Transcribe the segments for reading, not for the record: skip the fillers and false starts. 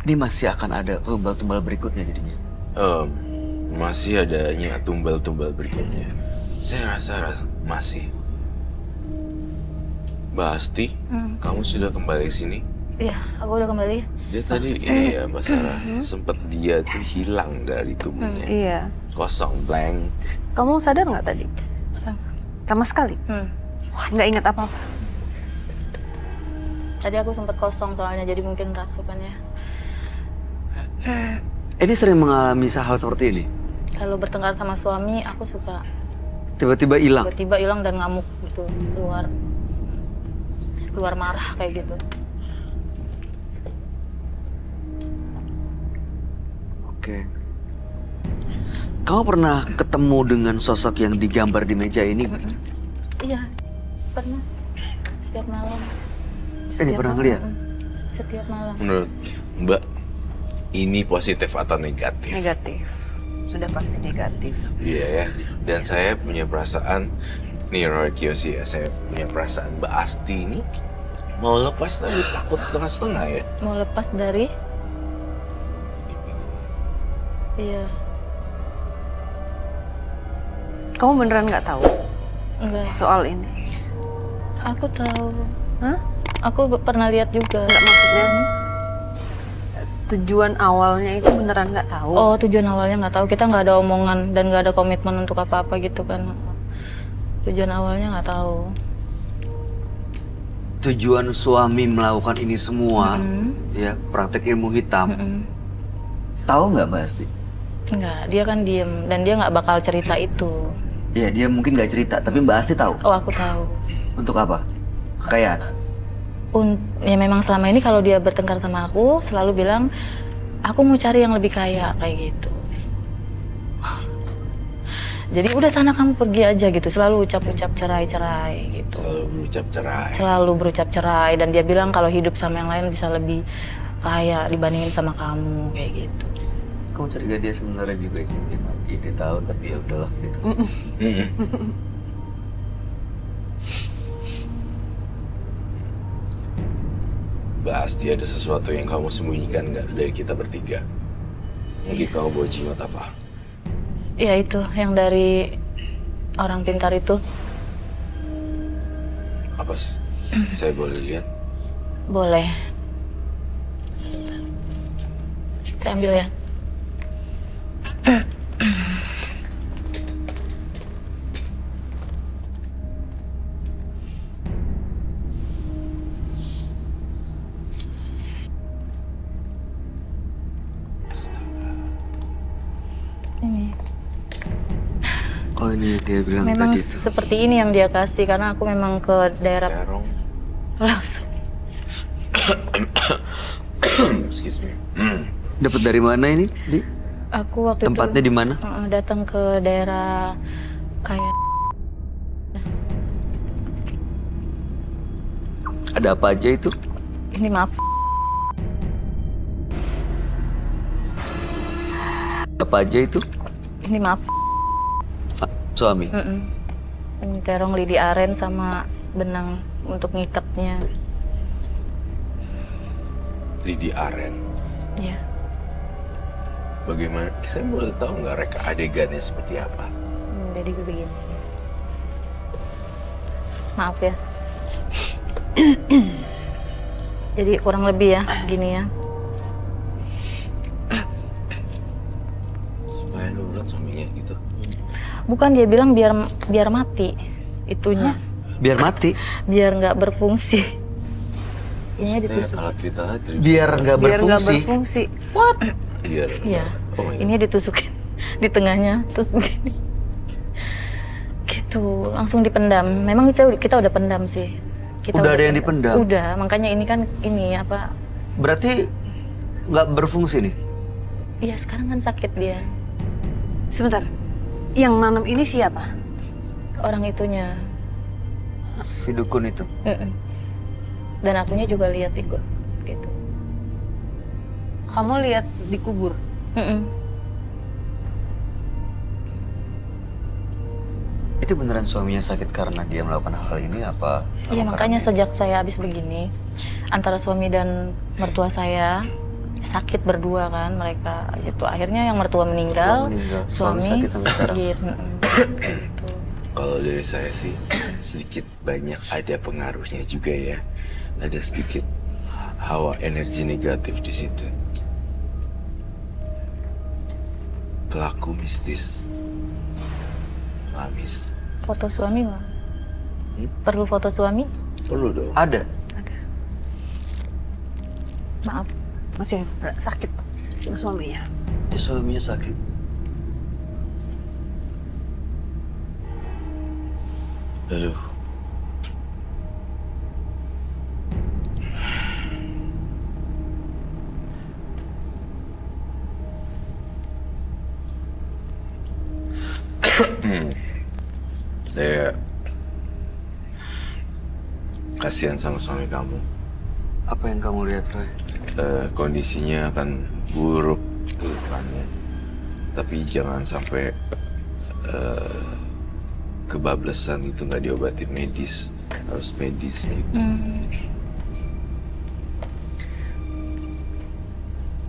Ini masih akan ada tumbal-tumbal berikutnya jadinya. Masih adanya tumbal-tumbal berikutnya. Saya rasa masih. Mbak Asti, kamu sudah kembali sini? Iya, aku udah kembali. Dia tadi ini ya Mbak Sarah, sempat dia tuh hilang dari tubuhnya. Iya. Kosong, blank. Kamu sadar nggak tadi? Sama sekali? Wah, nggak ingat apa-apa. Tadi aku sempat kosong soalnya, jadi mungkin rasukannya. Ini sering mengalami hal seperti ini? Kalau bertengkar sama suami, aku suka Tiba-tiba hilang? tiba-tiba hilang dan ngamuk gitu, keluar marah kayak gitu. Oke. Kamu pernah ketemu dengan sosok yang digambar di meja ini? Iya, pernah. Setiap malam. Ini pernah ngeliat? Setiap malam. Menurut Mbak, ini positif atau negatif? Negatif. Sudah pasti negatif. Iya ya. Dan saya punya perasaan, nih Robert Kiyoshi ya, saya punya perasaan Mbak Asti ini mau lepas tapi takut setengah-setengah ya. Mau lepas dari? Iya. Kamu beneran nggak tahu Enggak. soal ini? Aku tahu. Hah? Aku pernah lihat juga. Nggak, maksudnya tujuan awalnya itu beneran nggak tahu? Oh, tujuan awalnya nggak tahu. Kita nggak ada omongan dan nggak ada komitmen untuk apa-apa gitu kan. Tujuan awalnya nggak tahu. Tujuan suami melakukan ini semua, ya praktek ilmu hitam. Tahu nggak Mbak Asti? Enggak, dia kan diem dan dia nggak bakal cerita itu. Ya dia mungkin nggak cerita, tapi Mbak Asti tahu. Oh, aku tahu. Untuk apa? Kekayaan? Ya memang selama ini kalau dia bertengkar sama aku selalu bilang aku mau cari yang lebih kaya kayak gitu. Jadi udah sana kamu pergi aja gitu, selalu ucap-ucap cerai-cerai gitu. Selalu berucap cerai. Selalu berucap cerai dan dia bilang kalau hidup sama yang lain bisa lebih kaya dibandingin sama kamu kayak gitu. Kamu curiga dia sebenarnya juga ini tahu tapi ya udahlah gitu. Mbak Asti, ada sesuatu yang kamu sembunyikan nggak dari kita bertiga? Mungkin kamu bawa jimat apa? Ya itu yang dari orang pintar itu. Apa saya boleh lihat? Boleh. Kita ambil ya. Astaga. Ini. Oh ini dia bilang Memang tadi itu. seperti ini yang dia kasih karena aku memang ke daerah Terong. langsung. Excuse me. Dapat dari mana ini? Aku waktu Tempatnya itu di mana? datang ke daerah kayak Ada apa aja itu? ini maaf. Apa aja itu? Ini maaf. Suami. Ini terong lidi aren sama benang untuk ngikatnya. Lidi Aren. Ya. Bagaimana? Saya boleh tahu nggak reka adegannya seperti apa? Jadi begini. Maaf ya. Jadi kurang lebih ya, gini ya. Supaya nurut suaminya gitu. Bukan, dia bilang biar mati itunya. Biar mati? Biar nggak berfungsi. Ininya ditusuk. Alat vitalnya Biar nggak Biar nggak berfungsi? berfungsi. What? Biar. Iya. Oh iya. Ini ditusukin di tengahnya terus begini. Gitu, langsung dipendam. Memang kita udah pendam sih. Udah ada yang dipendam? Udah, makanya ini kan ini apa? Berarti nggak berfungsi nih? Iya, sekarang kan sakit dia. Sebentar. Yang nanam ini siapa? Orang itunya. Si dukun itu? Dan akunya juga lihat ikut gitu. Kamu lihat dikubur? Itu beneran suaminya sakit karena dia melakukan hal ini apa? Iya, karena makanya medis? sejak saya habis begini, antara suami dan mertua saya sakit berdua kan mereka gitu. Akhirnya yang mertua meninggal, Suami sakit sampai sekarang. gitu. Kalau dari saya sih sedikit banyak ada pengaruhnya juga ya. Ada sedikit hawa energi negatif di situ. Pelaku mistis. Lamis. Foto suami mah? Perlu foto suami? Perlu dong. Ada. Maaf. Masih sakit suaminya. Dia suaminya sakit. Aduh. Saya kasihan sama suami kamu. Apa yang kamu lihat, Roy? Kondisinya akan buruk ke depannya. Tapi jangan sampai kebablasan itu nggak diobatin medis. Harus medis gitu.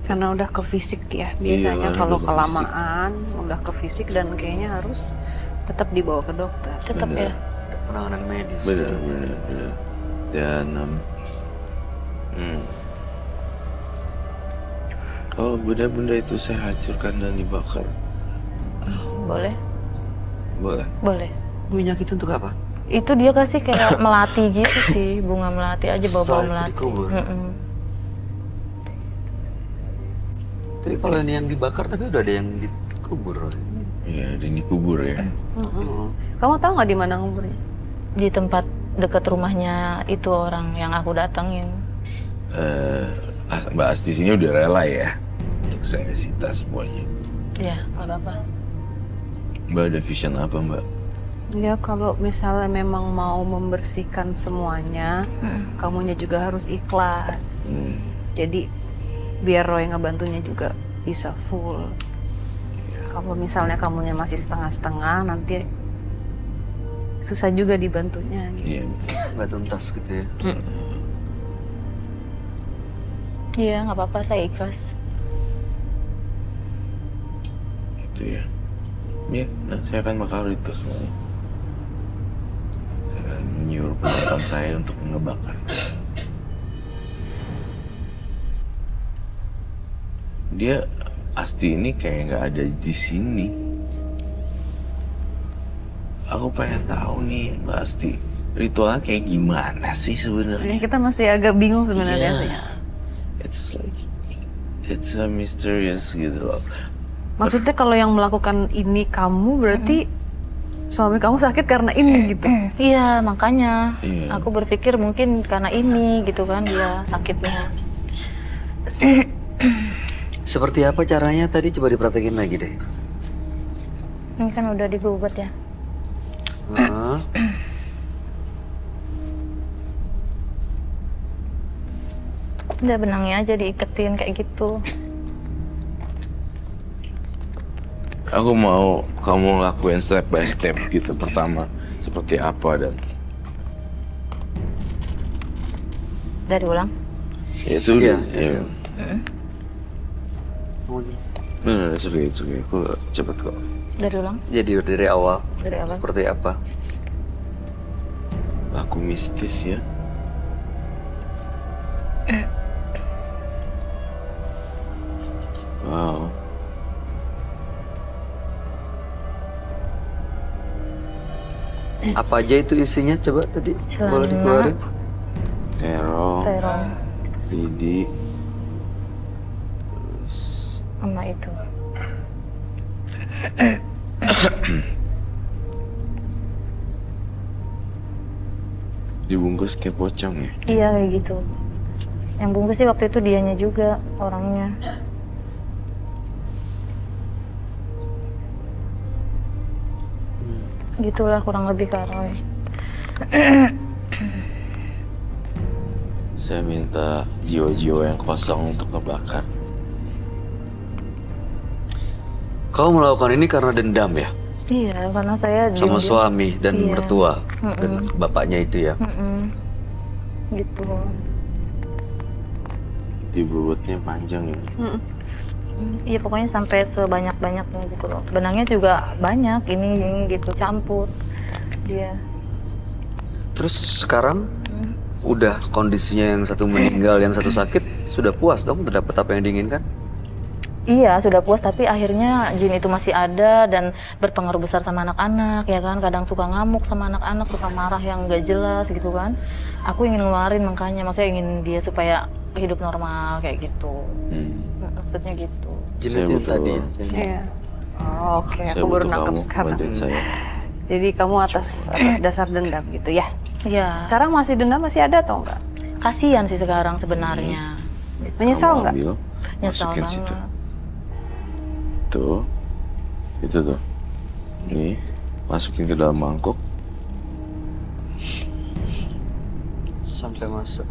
Karena udah ke fisik ya. Biasanya Iya, kalau udah ke kelamaan udah ke fisik dan kayaknya harus tetap dibawa ke dokter. Tetap ya. Ada penanganan medis. Benar. Dan kalau benda-benda itu saya hancurkan dan dibakar. Boleh? Boleh? Boleh. Minyak itu untuk apa? Itu dia kasih kayak melati gitu sih, bunga melati aja, bawa-bawa Setelah itu melati. dikubur? Tapi kalau ini yang dibakar tapi udah ada yang dikubur, Roy. Iya, dan dikubur ya. Kamu tahu nggak di mana kuburnya? Di tempat dekat rumahnya itu orang yang aku datengin. Mbak Asti sini udah rela ya untuk saya sita semuanya. Ya, nggak apa-apa. Mbak ada vision apa Mbak? Ya kalau misalnya memang mau membersihkan semuanya, kamunya juga harus ikhlas. Jadi biar Roy ngebantunya juga bisa full. Kalau misalnya kamunya masih setengah-setengah, nanti susah juga dibantunya. Gitu. Iya betul. Nggak tuntas gitu ya. Iya, nggak apa-apa, saya ikhlas. Gitu ya. Iya, nah, saya akan bakar itu semuanya. Saya akan menyuruh penonton saya untuk ngebakar. Dia Asti ini kayak nggak ada di sini. Aku pengen tahu nih Mbak Asti, ritualnya kayak gimana sih sebenarnya? Kita masih agak bingung sebenarnya sih. It's a mysterious gitu loh. Maksudnya kalau yang melakukan ini kamu berarti suami kamu sakit karena ini gitu. Iya, makanya Iya. aku berpikir mungkin karena ini gitu kan dia sakitnya. Seperti apa caranya tadi? Coba dipraktekin lagi deh. Ini kan udah digugat ya. Heeh. Udah benangnya aja diiketin kayak gitu. Aku mau kamu lakuin step by step gitu. Pertama seperti apa dan Dari ulang. ya itu Iya. ya. Benar, it's okay. Aku cepet kok. Dari ulang. Jadi dari awal Dari awal. seperti apa? Aku mistis ya. Wow. Apa aja itu isinya? Coba tadi boleh Celana. dikeluarin. Terong, Terong lidi, sama itu. dibungkus kayak pocong ya. Iya kayak gitu. Yang bungkus sih waktu itu dianya juga orangnya. Gitulah kurang lebih Kak Roy. Saya minta jiwa-jiwa yang kosong untuk ngebakar. Kau melakukan ini karena dendam ya? Iya, karena saya Sama diam-diam- suami dan Iya. mertua dan bapaknya itu ya? Gitu. berarti bobotnya panjang ya. Iya pokoknya sampai sebanyak-banyaknya gitu loh. Benangnya juga banyak, ini gitu campur dia. Terus sekarang udah kondisinya yang satu meninggal, yang satu sakit, sudah puas dong terdapat apa yang diinginkan? Iya sudah puas, tapi akhirnya jin itu masih ada dan berpengaruh besar sama anak-anak ya kan. Kadang suka ngamuk sama anak-anak, suka marah yang gak jelas gitu kan. Aku ingin ngeluarin makanya, maksudnya ingin dia supaya hidup normal kayak gitu. Maksudnya gitu. Jin Saya itu yang butuh- tadi ya? Iya. Oh, oke, Saya aku baru butuh nangkep kamu sekarang. bantuin saya. Jadi kamu atas dasar dendam gitu ya? Iya. Sekarang masih dendam masih ada atau enggak? Kasihan sih sekarang sebenarnya. Menyesal Kamu enggak? ambil, Nyesel masukin banget. situ. Tuh, itu tuh. Nih, masukin ke dalam mangkok. Sampai masuk.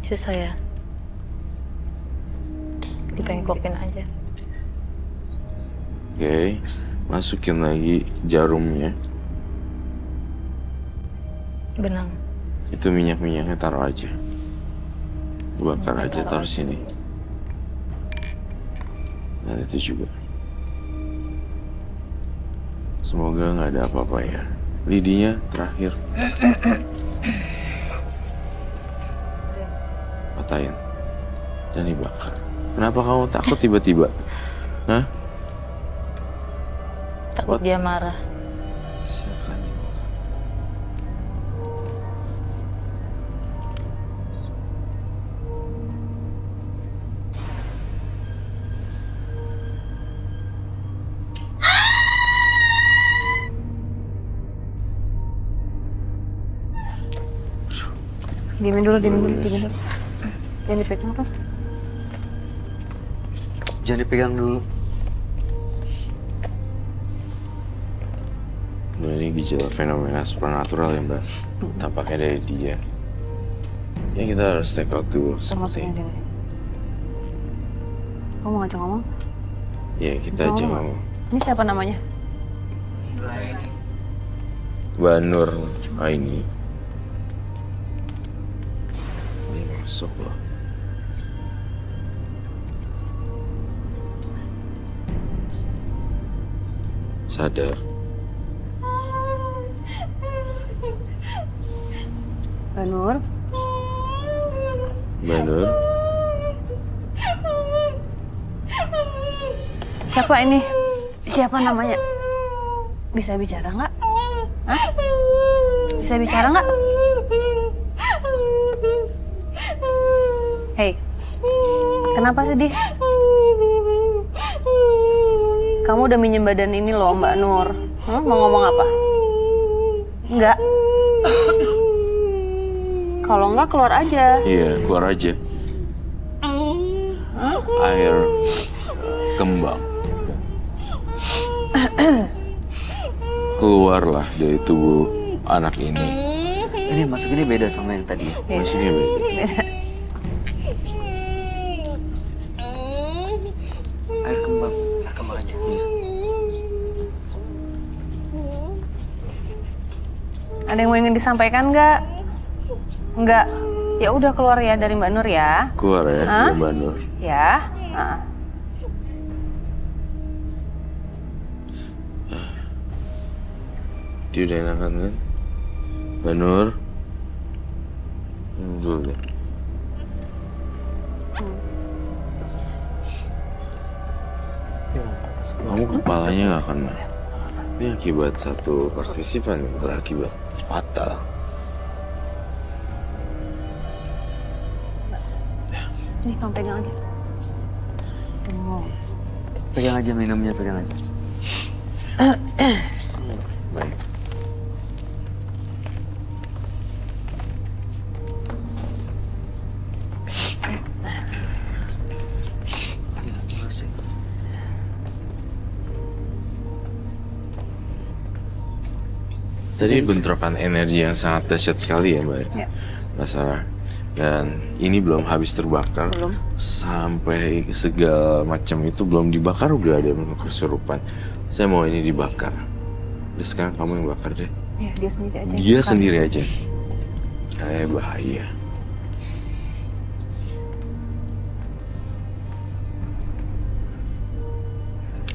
Susah ya. Dipengkokin aja. Oke, masukin lagi jarumnya. Benang. Itu minyak-minyaknya taruh aja. Bakar aja, taruh sini. Nah, itu juga. Semoga nggak ada apa-apa ya. Lidinya terakhir. Patahin. Dan dibakar. Kenapa kamu takut tiba-tiba? Hah? Takut dia marah. Silakan dimakan. Diemin dulu. Jangan dipegang tuh. Jangan dipegang dulu. Nah, ini gejala fenomena supernatural ya mbak. Tampaknya dari dia. Ya kita harus take out dulu Termasuk yang seperti. ini. Kamu mau ngajak ngomong? Ya kita aja Ngomong. ngomong. Ini siapa namanya? Mbak Nur Aini. Ini masuk loh. Sadar. Mbak Nur. Mbak Nur. Siapa ini? Siapa namanya? Bisa bicara nggak? Hah? Bisa bicara nggak? Hei, kenapa sedih? Kamu udah minjem badan ini loh Mbak Nur. Mau ngomong apa? Enggak. Kalau enggak keluar aja. Iya, keluar aja. Air kembang. Keluarlah dari tubuh anak ini. Ini yang masuk ini beda sama yang tadi ya? Maksudnya beda. Air kembang aja. Iya. Ada yang mau ingin disampaikan nggak? Enggak. Ya udah keluar ya dari Mbak Nur ya. Keluar ya, Hah? dari Mbak Nur. Ya. Nah. Dia udah enakan kan? Mbak Nur. Dulu deh. Kamu kepalanya nggak kena. Ini akibat satu partisipan yang berakibat fatal. Nih kamu pegang aja. Pegang aja minumnya, pegang aja. Baik. Terima kasih. Tadi bentrokan energi yang sangat dahsyat sekali ya Mbak. Ya. Mbak Sarah. Dan ini belum habis terbakar. Belum. Sampai segala macam itu belum dibakar udah ada kesurupan. Saya mau ini dibakar. Udah sekarang kamu yang bakar deh. Ya, dia sendiri aja. Dia Bukan- sendiri aja. Bahaya.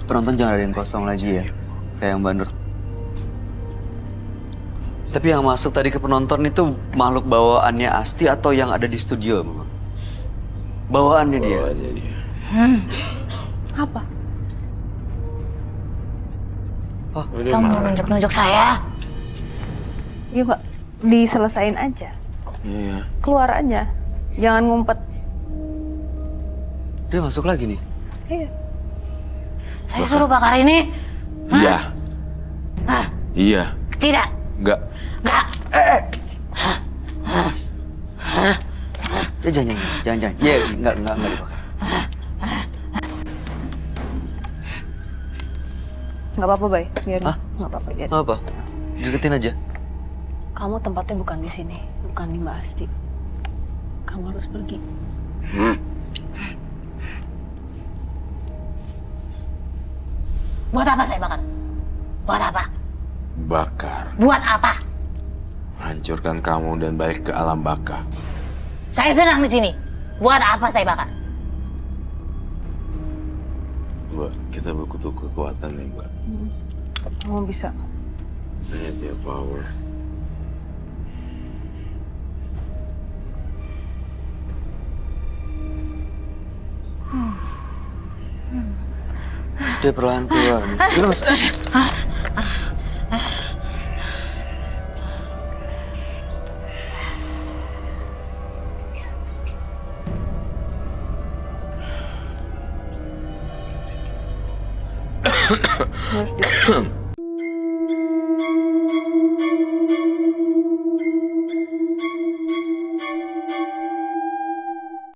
Penonton jangan ada yang kosong lagi ya, kayak yang Mbak Nur. Tapi yang masuk tadi ke penonton itu makhluk bawaannya Asti atau yang ada di studio, Mama? Bawaannya dia. Bawaannya dia. Apa? Udah Kamu marah. nunjuk-nunjuk saya. Iya, Mbak. Diselesain aja. Iya. Keluar aja. Jangan ngumpet. Dia masuk lagi nih. Iya. Saya suruh bakar ini. Iya. Iya. Tidak. Enggak. Enggak. Jangan. Iya, enggak dibakar. Nggak apa-apa, Bay. Biarin. Hah? Nggak apa-apa, biarin. Apa? Deketin aja. Kamu tempatnya bukan di sini. Bukan di Mbak Asti. Kamu harus pergi. Buat apa saya bakar? Buat apa? Bakar. Buat apa? Hancurkan kamu dan balik ke alam baka. Saya senang di sini. Buat apa saya bakar? Mbak, kita berkutu kekuatan nih, Mbak. Kamu bisa. Lihat ya, power. Dia perlahan keluar. Terus. Harus di